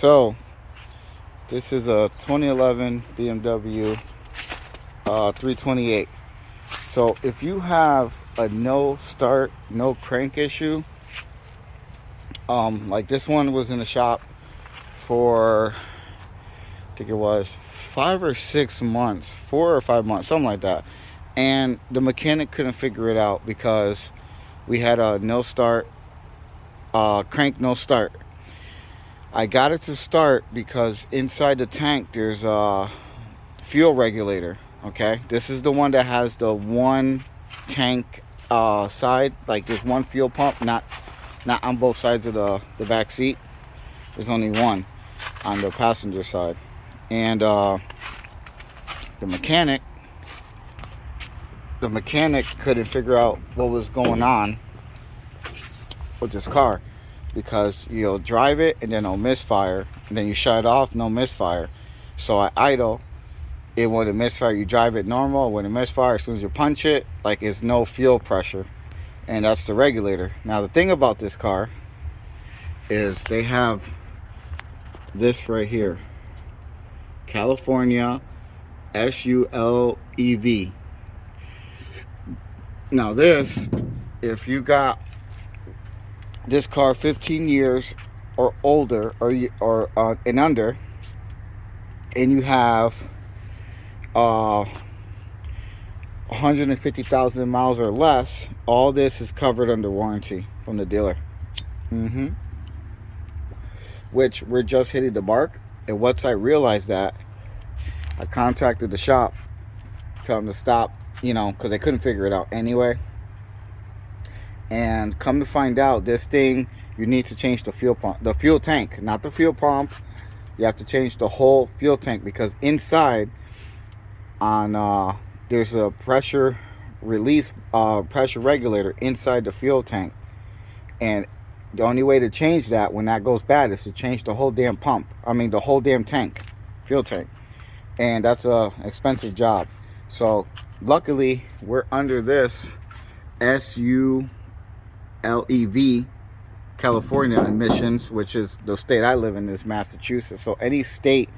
So this is a 2011 BMW 328. So if you have a no start, no crank issue, like this one was in the shop for, I think it was 5 or 6 months, 4 or 5 months, something like that. And the mechanic couldn't figure it out because we had a no start, crank no start. I got it to start because inside the tank there's a fuel regulator. Okay, this is the one that has the one tank side, like there's one fuel pump, not on both sides of the back seat. There's only one on the passenger side. And the mechanic couldn't figure out what was going on with this car, because you'll drive it and then it'll misfire, and then you shut it off, no misfire. So I idle, it wouldn't misfire. You drive it normal, it wouldn't misfire. As soon as you punch it, like, it's no fuel pressure, and that's the regulator. Now the thing about this car is they have this right here, California sulev. Now this, if you got this car 15 years or older, or and under, and you have 150,000 miles or less, all this is covered under warranty from the dealer. Which we're just hitting the mark. And once I realized that, I contacted the shop, tell them to stop, because they couldn't figure it out anyway. And come to find out, this thing, you need to change the fuel pump, the fuel tank, not the fuel pump. You have to change the whole fuel tank, because inside on there's a pressure release, pressure regulator inside the fuel tank, and the only way to change that when that goes bad is to change the whole damn pump. I mean the whole damn tank, fuel tank, and that's a expensive job. So luckily we're under this SULEV California emissions, which is the state I live in, is Massachusetts. So any state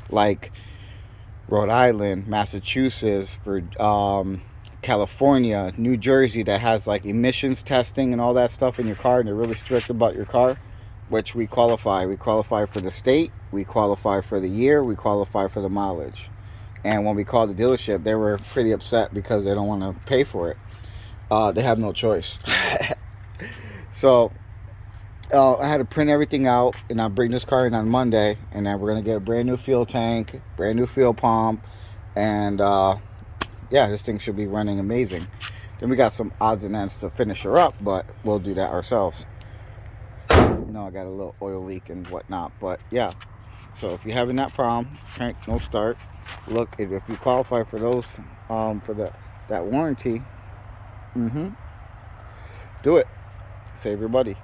like Rhode Island, Massachusetts, for California, New Jersey, that has like emissions testing and all that stuff in your car, and they're really strict about your car, which we qualify. We qualify for the state, we qualify for the year, we qualify for the mileage. And when we called the dealership, they were pretty upset because they don't want to pay for it. They have no choice. So I had to print everything out, and I'll bring this car in on Monday, and then we're going to get a brand new fuel tank, brand new fuel pump, and yeah, this thing should be running amazing. Then we got some odds and ends to finish her up, but we'll do that ourselves. I got a little oil leak and whatnot, but yeah. So if you're having that problem, crank no start, look, if you qualify for those, for that warranty, do it. Save your buddy.